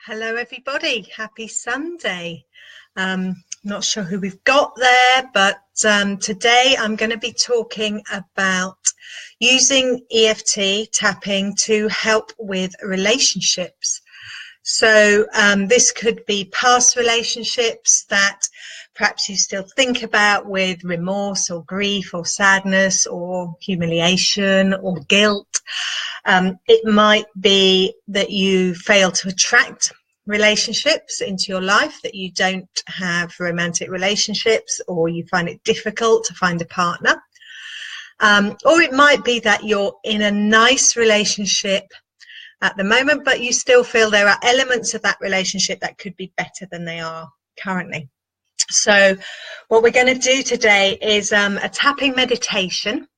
Hello everybody, happy Sunday. Not sure who we've got there, but today I'm going to be talking about using EFT tapping to help with relationships. So this could be past relationships that perhaps you still think about with remorse or grief or sadness or humiliation or guilt. It might be that you fail to attract relationships into your life, that you don't have romantic relationships, or you find it difficult to find a partner. Or it might be that you're in a nice relationship at the moment, but you still feel there are elements of that relationship that could be better than they are currently. So what we're going to do today is a tapping meditation.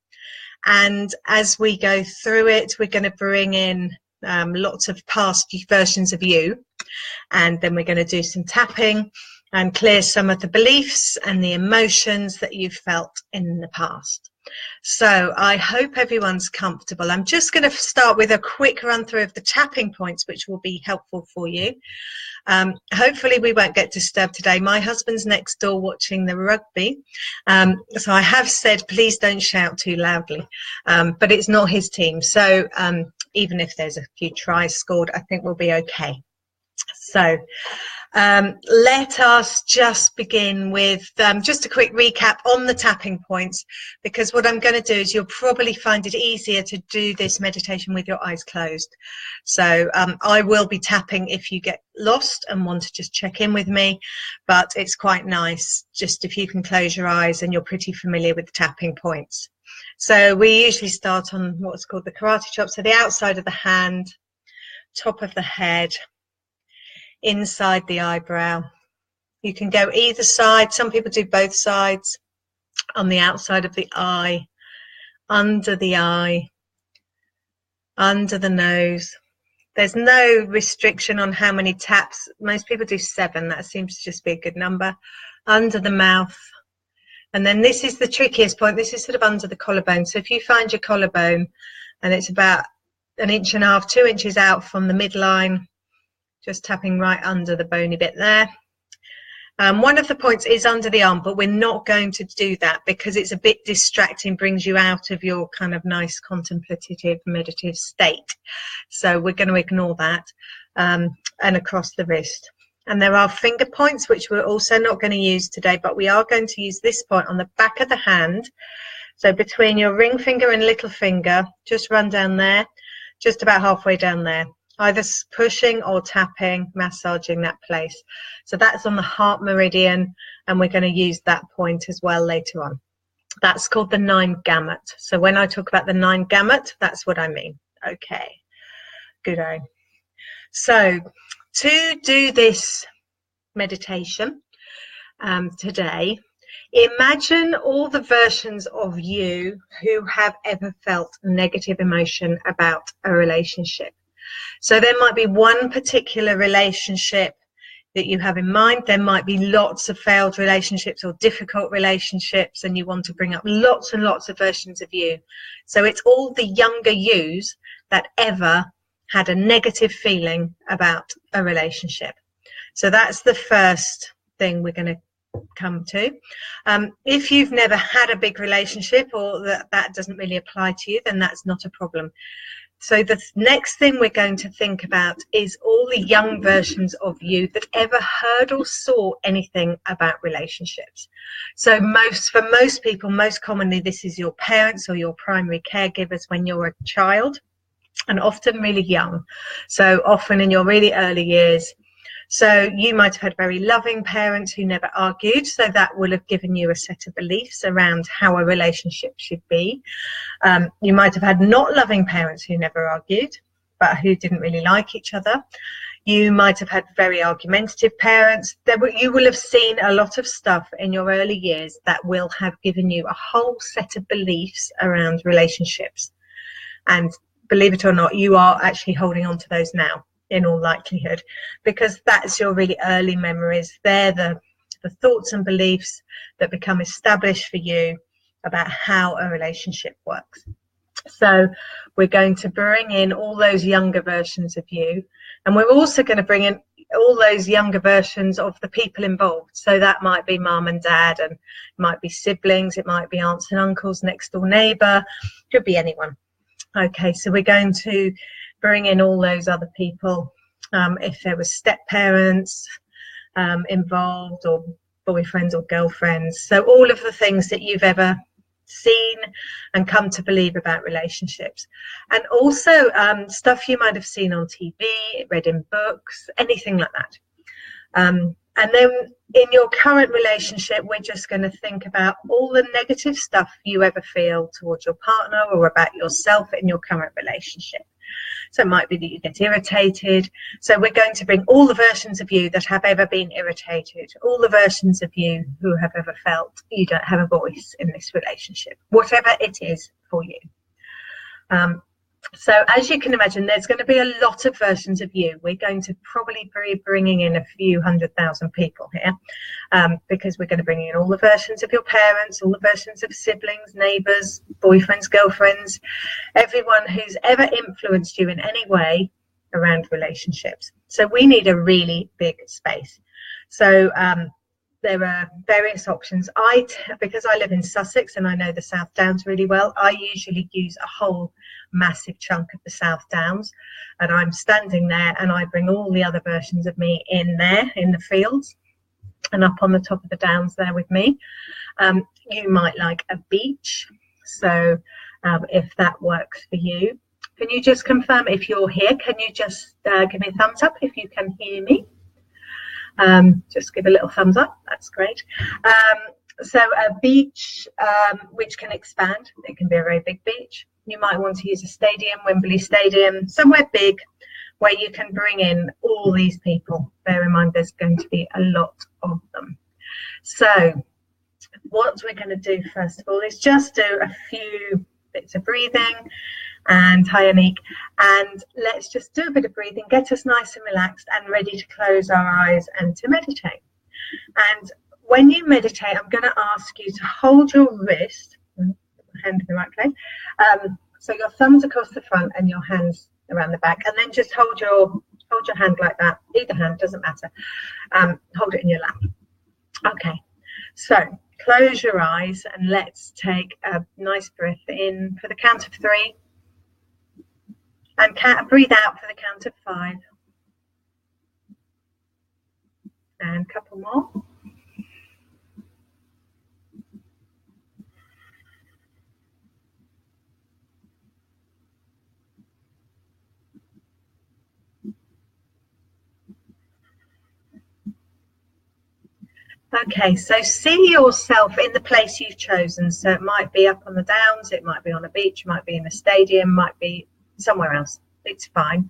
And as we go through it, we're going to bring in lots of past versions of you. And then we're going to do some tapping and clear some of the beliefs and the emotions that you've felt in the past. So I hope everyone's comfortable. I'm just going to start with a quick run through of the tapping points, which will be helpful for you. Hopefully we won't get disturbed today. My husband's next door watching the rugby. So I have said, please don't shout too loudly, but it's not his team. So even if there's a few tries scored, I think we'll be okay. So let us just begin with just a quick recap on the tapping points, because what I'm going to do is you'll probably find it easier to do this meditation with your eyes closed. So I will be tapping if you get lost and want to just check in with me, but it's quite nice just if you can close your eyes and you're pretty familiar with the tapping points. So we usually start on what's called the karate chop, so the outside of the hand, top of the head, inside the eyebrow. You can go either side. Some people do both sides. On the outside of the eye, under the eye, under the nose. There's no restriction on how many taps. Most people do 7. That seems to just be a good number. Under the mouth. And then this is the trickiest point. This is sort of under the collarbone. So if you find your collarbone and it's about 1.5 inches, 2 inches out from the midline, just tapping right under the bony bit there. One of the points is under the arm, but we're not going to do that because it's a bit distracting, brings you out of your kind of nice contemplative, meditative state. So we're going to ignore that, and across the wrist. And there are finger points, which we're also not going to use today, but we are going to use this point on the back of the hand. So between your ring finger and little finger, just run down there, just about halfway down there. Either pushing or tapping, massaging that place. So that's on the heart meridian, and we're going to use that point as well later on. That's called the 9 gamut. So when I talk about the 9 gamut, that's what I mean. Okay, good. So to do this meditation today, imagine all the versions of you who have ever felt negative emotion about a relationship. So there might be one particular relationship that you have in mind. There might be lots of failed relationships or difficult relationships, and you want to bring up lots and lots of versions of you. So it's all the younger yous that ever had a negative feeling about a relationship. So that's the first thing we're going to come to. If you've never had a big relationship, or that doesn't really apply to you, then that's not a problem. So the next thing we're going to think about is all the young versions of you that ever heard or saw anything about relationships. So for most people, most commonly, this is your parents or your primary caregivers when you're a child, and often really young. So often in your really early years. So you might have had very loving parents who never argued, so that will have given you a set of beliefs around how a relationship should be. You might have had not loving parents who never argued, but who didn't really like each other. You might have had very argumentative parents. You will have seen a lot of stuff in your early years that will have given you a whole set of beliefs around relationships. And believe it or not, you are actually holding on to those now, in all likelihood, because that's your really early memories. They're the thoughts and beliefs that become established for you about how a relationship works. So we're going to bring in all those younger versions of you, and we're also going to bring in all those younger versions of the people involved. So that might be mum and dad, and it might be siblings, it might be aunts and uncles, next door neighbour, could be anyone. Okay, so we're going to bring in all those other people. If there was step parents involved, or boyfriends or girlfriends, so all of the things that you've ever seen and come to believe about relationships, and also stuff you might have seen on TV, read in books, anything like that. And then in your current relationship, we're just going to think about all the negative stuff you ever feel towards your partner or about yourself in your current relationship. So it might be that you get irritated. So we're going to bring all the versions of you that have ever been irritated, all the versions of you who have ever felt you don't have a voice in this relationship, whatever it is for you. So as you can imagine, there's going to be a lot of versions of you. We're going to probably be bringing in a few 100,000 people here, because we're going to bring in all the versions of your parents, all the versions of siblings, neighbours, boyfriends, girlfriends, everyone who's ever influenced you in any way around relationships. So we need a really big space. So there are various options. Because I live in Sussex and I know the South Downs really well, I usually use a whole massive chunk of the South Downs, and I'm standing there and I bring all the other versions of me in there in the fields and up on the top of the downs there with me. You might like a beach, so if that works for you. Can you just confirm if you're here? Can you just give me a thumbs up if you can hear me? Just give a little thumbs up, that's great. So a beach which can expand, it can be a very big beach. You might want to use a stadium, Wembley Stadium, somewhere big where you can bring in all these people. Bear in mind there's going to be a lot of them. So what we're going to do first of all is just do a few bits of breathing. And hi Anik, and let's just do a bit of breathing, get us nice and relaxed and ready to close our eyes and to meditate. And when you meditate, I'm going to ask you to hold your wrist, hand in the right place, so your thumbs across the front and your hands around the back, and then just hold your hand like that, either hand, doesn't matter. Hold it in your lap. Okay, so close your eyes and let's take a nice breath in for the count of 3. And breathe out for the count of 5. And a couple more. Okay, so see yourself in the place you've chosen. So it might be up on the downs, it might be on a beach, it might be in a stadium, might be somewhere else. It's fine.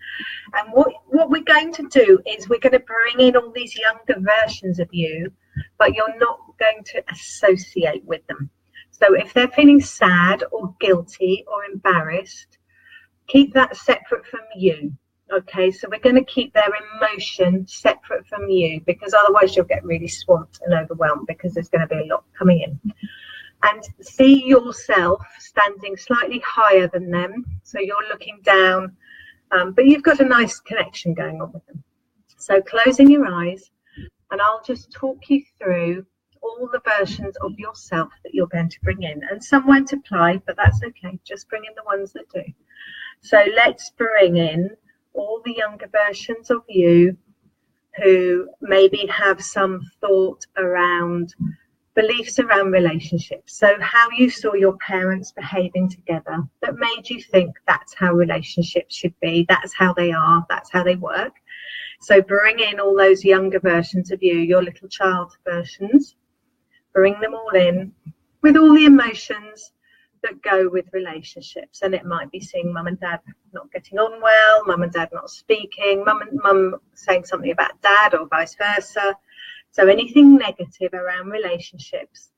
And what we're going to do is we're going to bring in all these younger versions of you, but you're not going to associate with them. So if they're feeling sad or guilty or embarrassed, keep that separate from you. Okay, so we're going to keep their emotion separate from you, because otherwise you'll get really swamped and overwhelmed, because there's going to be a lot coming in. And see yourself standing slightly higher than them, so you're looking down, but you've got a nice connection going on with them. So closing your eyes, and I'll just talk you through all the versions of yourself that you're going to bring in. And some won't apply, but that's okay, just bring in the ones that do. So let's bring in all the younger versions of you who maybe have some thought around beliefs around relationships. So how you saw your parents behaving together that made you think that's how relationships should be, that's how they are, that's how they work. So bring in all those younger versions of you, your little child versions, bring them all in with all the emotions that go with relationships. And it might be seeing mum and dad not getting on well, mum and dad not speaking, mum saying something about dad, or vice versa. So anything negative around relationships,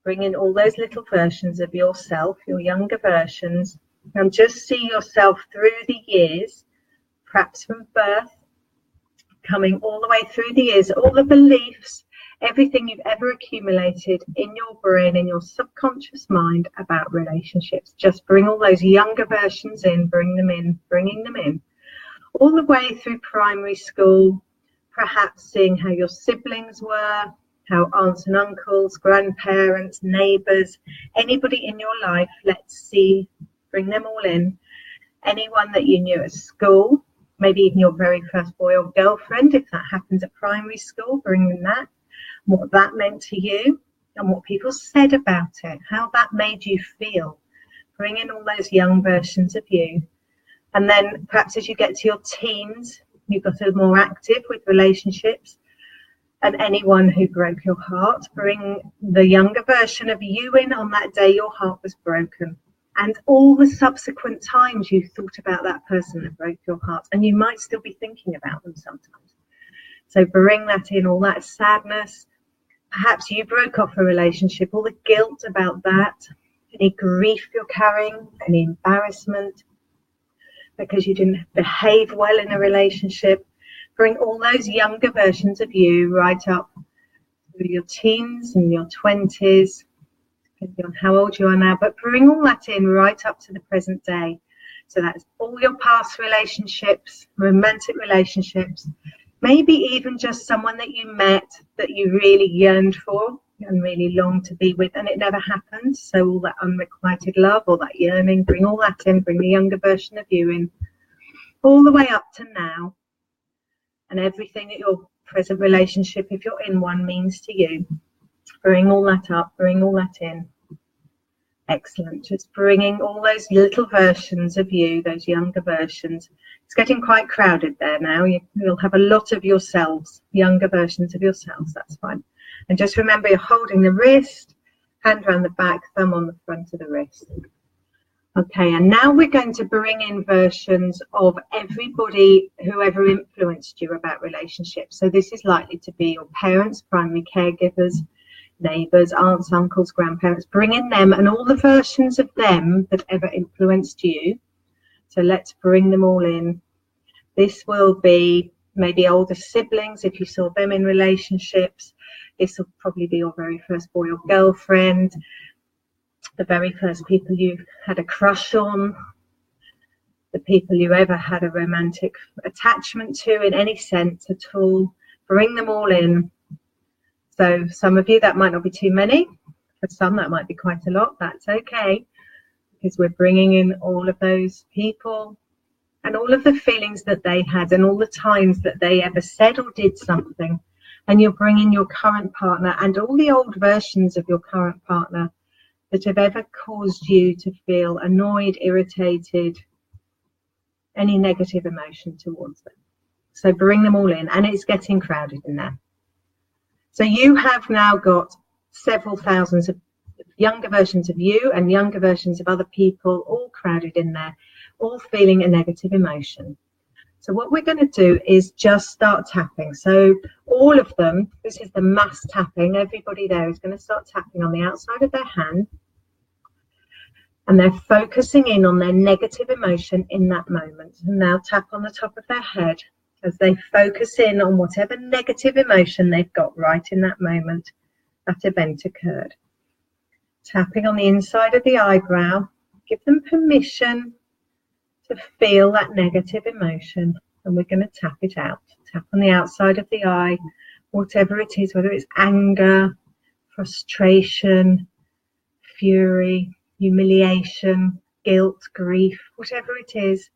bring in all those little versions of yourself, your younger versions, and just see yourself through the years, perhaps from birth, coming all the way through the years, all the beliefs, everything you've ever accumulated in your brain, in your subconscious mind about relationships. Just bring all those younger versions in, bringing them in, all the way through primary school, perhaps seeing how your siblings were, how aunts and uncles, grandparents, neighbours, anybody in your life, bring them all in. Anyone that you knew at school, maybe even your very first boy or girlfriend, if that happens at primary school, bring in that, what that meant to you and what people said about it, how that made you feel. Bring in all those young versions of you. And then perhaps as you get to your teens, you've got a more active with relationships, and anyone who broke your heart, bring the younger version of you in on that day your heart was broken. And all the subsequent times you thought about that person that broke your heart, and you might still be thinking about them sometimes. So bring that in, all that sadness. Perhaps you broke off a relationship, all the guilt about that, any grief you're carrying, any embarrassment because you didn't behave well in a relationship. Bring all those younger versions of you right up through your teens and your 20s, depending on how old you are now, but bring all that in right up to the present day. So that's all your past relationships, romantic relationships, maybe even just someone that you met that you really yearned for and really longed to be with, and it never happened. So all that unrequited love or that yearning, bring all that in, bring the younger version of you in, all the way up to now, and everything that your present relationship, if you're in one, means to you. Bring all that up, bring all that in. Excellent. Just bringing all those little versions of you, those younger versions. It's getting quite crowded there now. You'll have a lot of yourselves, younger versions of yourselves. That's fine. And just remember, you're holding the wrist, hand around the back, thumb on the front of the wrist. Okay, and now we're going to bring in versions of everybody who ever influenced you about relationships. So this is likely to be your parents, primary caregivers, neighbours, aunts, uncles, grandparents. Bring in them and all the versions of them that ever influenced you. So let's bring them all in. This will be maybe older siblings if you saw them in relationships. This will probably be your very first boy or girlfriend, the very first people you had a crush on, the people you ever had a romantic attachment to in any sense at all. Bring them all in. So some of you, that might not be too many. For some, that might be quite a lot. That's okay, because we're bringing in all of those people and all of the feelings that they had and all the times that they ever said or did something. And you're bringing your current partner and all the old versions of your current partner that have ever caused you to feel annoyed, irritated, any negative emotion towards them. So bring them all in, and it's getting crowded in there. So you have now got several thousands of younger versions of you and younger versions of other people all crowded in there, all feeling a negative emotion. So what we're going to do is just start tapping. So all of them, this is the mass tapping. Everybody there is going to start tapping on the outside of their hand. And they're focusing in on their negative emotion in that moment. And now tap on the top of their head as they focus in on whatever negative emotion they've got right in that moment that event occurred. Tapping on the inside of the eyebrow. Give them permission to feel that negative emotion, and we're going to tap it out. Tap on the outside of the eye, whatever it is, whether it's anger, frustration, fury, humiliation, guilt, grief, whatever it is.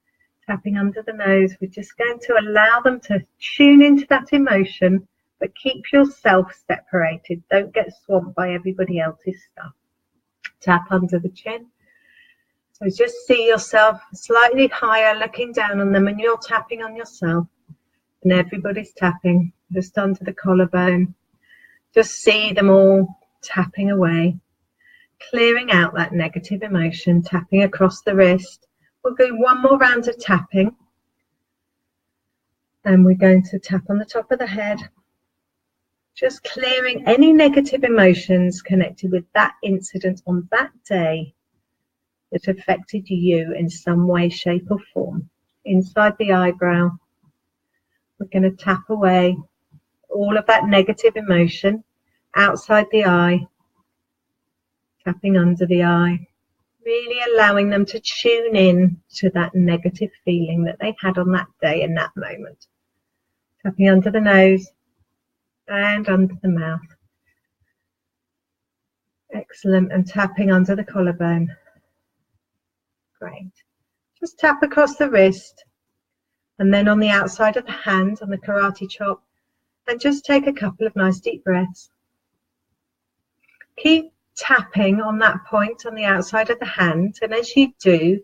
Tapping under the nose, we're just going to allow them to tune into that emotion, but keep yourself separated. Don't get swamped by everybody else's stuff. Tap under the chin. So just see yourself slightly higher, looking down on them, and you're tapping on yourself. And everybody's tapping just under the collarbone. Just see them all tapping away, clearing out that negative emotion, tapping across the wrist. We'll do one more round of tapping. And we're going to tap on the top of the head, just clearing any negative emotions connected with that incident on that day that affected you in some way, shape or form. Inside the eyebrow, we're going to tap away all of that negative emotion. Outside the eye, tapping under the eye, really allowing them to tune in to that negative feeling that they had on that day in that moment. Tapping under the nose and under the mouth. Excellent. And tapping under the collarbone. Great. Just tap across the wrist and then on the outside of the hand on the karate chop, and just take a couple of nice deep breaths. Keep tapping on that point on the outside of the hand, and as you do,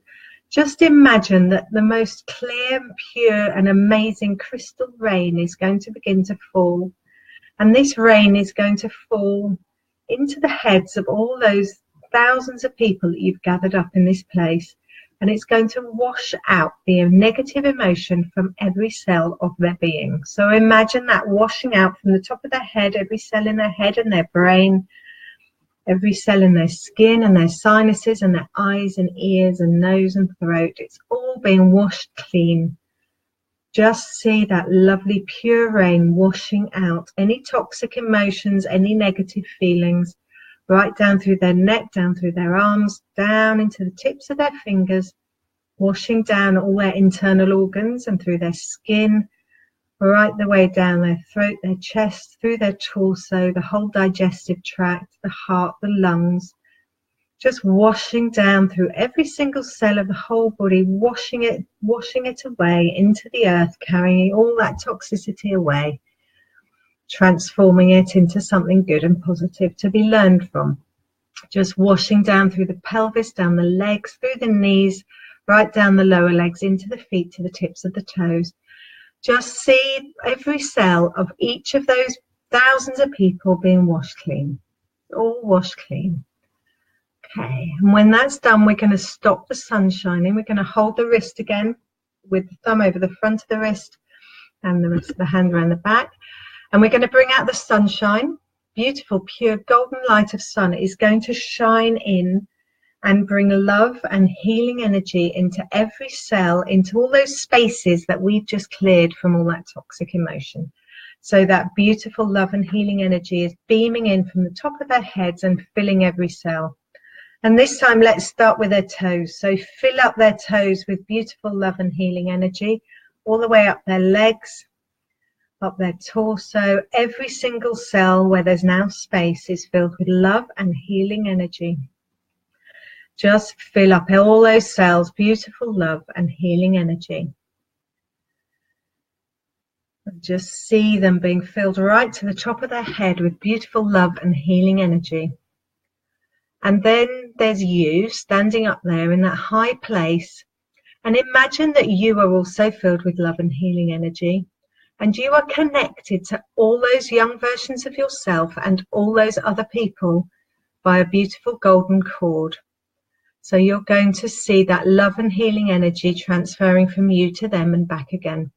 just imagine that the most clear, pure and amazing crystal rain is going to begin to fall, and this rain is going to fall into the heads of all those thousands of people that you've gathered up in this place, and it's going to wash out the negative emotion from every cell of their being. So imagine that washing out from the top of their head, every cell in their head and their brain, every cell in their skin and their sinuses and their eyes and ears and nose and throat. It's all being washed clean. Just see that lovely pure rain washing out any toxic emotions, any negative feelings, right down through their neck, down through their arms, down into the tips of their fingers, washing down all their internal organs and through their skin, right the way down their throat, their chest, through their torso, the whole digestive tract, the heart, the lungs, just washing down through every single cell of the whole body, washing it away into the earth, carrying all that toxicity away, transforming it into something good and positive to be learned from. Just washing down through the pelvis, down the legs, through the knees, right down the lower legs, into the feet, to the tips of the toes. Just see every cell of each of those thousands of people being washed clean, all washed clean. Okay, and when that's done, we're going to stop the sun shining. We're going to hold the wrist again with the thumb over the front of the wrist and the rest of the hand around the back. And we're going to bring out the sunshine. Beautiful, pure golden light of sun is going to shine in and bring love and healing energy into every cell, into all those spaces that we've just cleared from all that toxic emotion. So that beautiful love and healing energy is beaming in from the top of their heads and filling every cell. And this time, let's start with their toes. So fill up their toes with beautiful love and healing energy, all the way up their legs, up their torso. Every single cell where there's now space is filled with love and healing energy. Just fill up all those cells, beautiful love and healing energy. And just see them being filled right to the top of their head with beautiful love and healing energy. And then there's you standing up there in that high place. And imagine that you are also filled with love and healing energy. And you are connected to all those young versions of yourself and all those other people by a beautiful golden cord. So you're going to see that love and healing energy transferring from you to them and back again.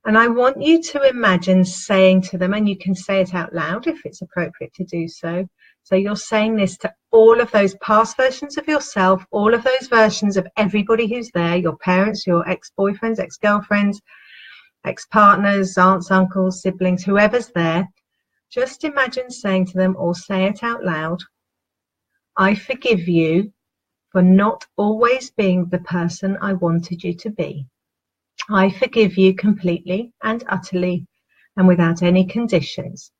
And I want you to imagine saying to them, and you can say it out loud if it's appropriate to do so. So you're saying this to all of those past versions of yourself, all of those versions of everybody who's there, your parents, your ex-boyfriends, ex-girlfriends, ex-partners, aunts, uncles, siblings, whoever's there. Just imagine saying to them, or say it out loud, I forgive you for not always being the person I wanted you to be. I forgive you completely and utterly and without any conditions.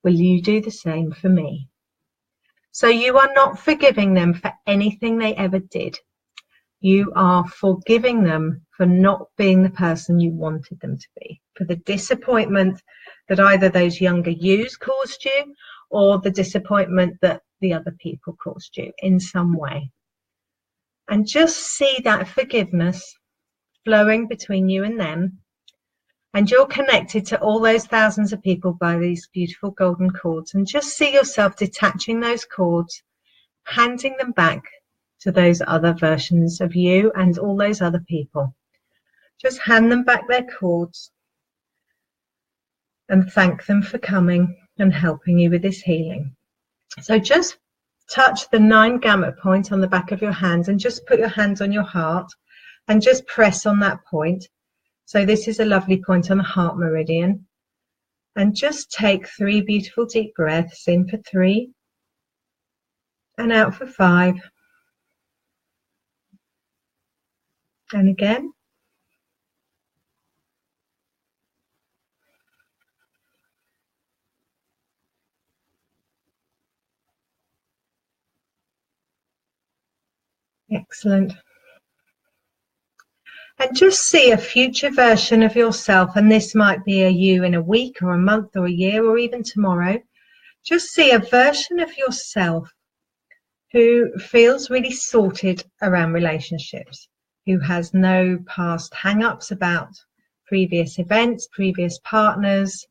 Will you do the same for me? So you are not forgiving them for anything they ever did. You are forgiving them for not being the person you wanted them to be, for the disappointment that either those younger yous caused you or the disappointment that the other people caused you in some way. And just see that forgiveness flowing between you and them. And you're connected to all those thousands of people by these beautiful golden cords. And just see yourself detaching those cords, handing them back to those other versions of you and all those other people. Just hand them back their cords and thank them for coming and helping you with this healing. So just touch the 9 gamut point on the back of your hands and just put your hands on your heart and just press on that point. So this is a lovely point on the heart meridian. And just take 3 beautiful deep breaths, in for 3 and out for 5. And again. Excellent. And just see a future version of yourself, and this might be a you in a week or a month or a year or even tomorrow. Just see a version of yourself who feels really sorted around relationships, who has no past hang-ups about previous events, previous partners,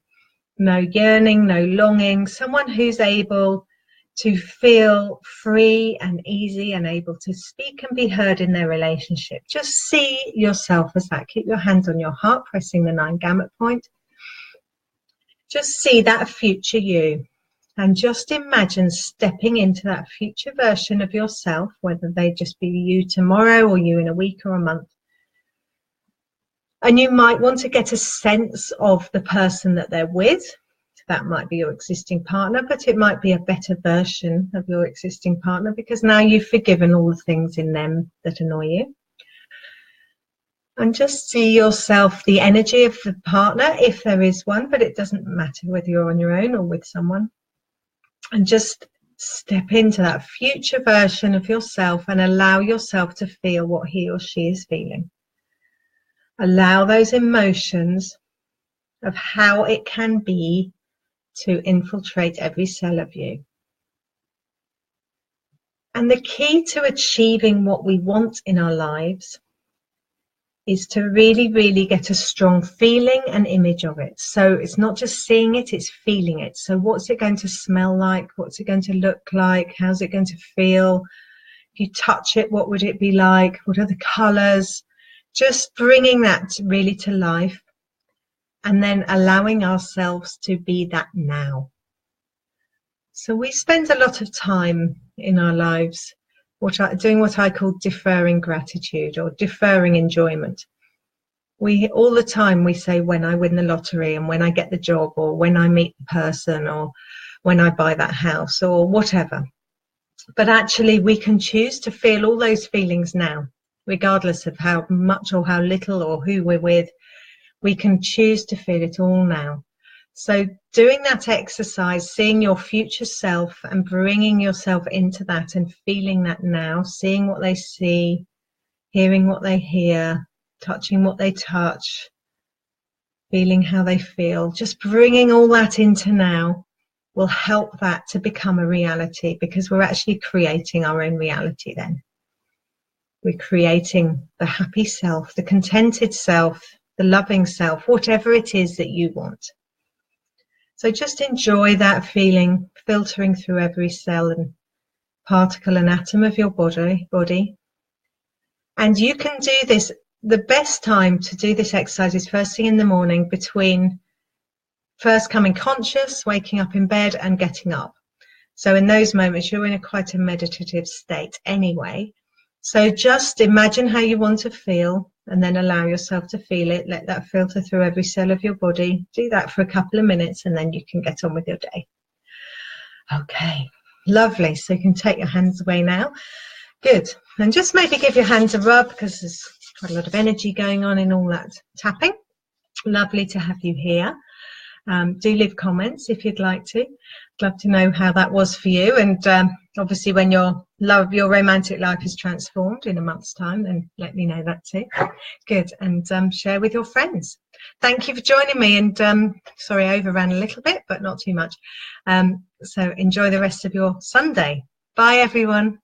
no yearning, no longing, someone who's able to feel free and easy and able to speak and be heard in their relationship. Just see yourself as that. Keep your hands on your heart, pressing the 9 gamut point. Just see that future you, and just imagine stepping into that future version of yourself, whether they just be you tomorrow or you in a week or a month. And you might want to get a sense of the person that they're with. That might be your existing partner, but it might be a better version of your existing partner because now you've forgiven all the things in them that annoy you. And just see yourself, the energy of the partner, if there is one, but it doesn't matter whether you're on your own or with someone. And just step into that future version of yourself and allow yourself to feel what he or she is feeling. Allow those emotions of how it can be to infiltrate every cell of you. And the key to achieving what we want in our lives is to really, really get a strong feeling and image of it. So it's not just seeing it, it's feeling it. So what's it going to smell like? What's it going to look like? How's it going to feel? If you touch it, what would it be like? What are the colors? Just bringing that really to life. And then allowing ourselves to be that now. So we spend a lot of time in our lives doing what I call deferring gratitude or deferring enjoyment. All the time we say when I win the lottery and when I get the job or when I meet the person or when I buy that house or whatever. But actually we can choose to feel all those feelings now, regardless of how much or how little or who we're with. We can choose to feel it all now. So doing that exercise, seeing your future self and bringing yourself into that and feeling that now, seeing what they see, hearing what they hear, touching what they touch, feeling how they feel, just bringing all that into now will help that to become a reality because we're actually creating our own reality then. We're creating the happy self, the contented self, the loving self, whatever it is that you want. So just enjoy that feeling filtering through every cell and particle and atom of your body. And you can do this, the best time to do this exercise is first thing in the morning between first coming conscious, waking up in bed and getting up. So in those moments, you're in quite a meditative state anyway. So just imagine how you want to feel and then allow yourself to feel it. Let that filter through every cell of your body. Do that for a couple of minutes and then you can get on with your day. Okay, lovely. So you can take your hands away now. Good. And just maybe give your hands a rub because there's quite a lot of energy going on in all that tapping. Lovely to have you here. Do leave comments if you'd like to. I'd love to know how that was for you. And obviously when your romantic life is transformed in a month's time, then let me know that too. Good. And share with your friends. Thank you for joining me. And sorry, I overran a little bit, but not too much. So enjoy the rest of your Sunday. Bye, everyone.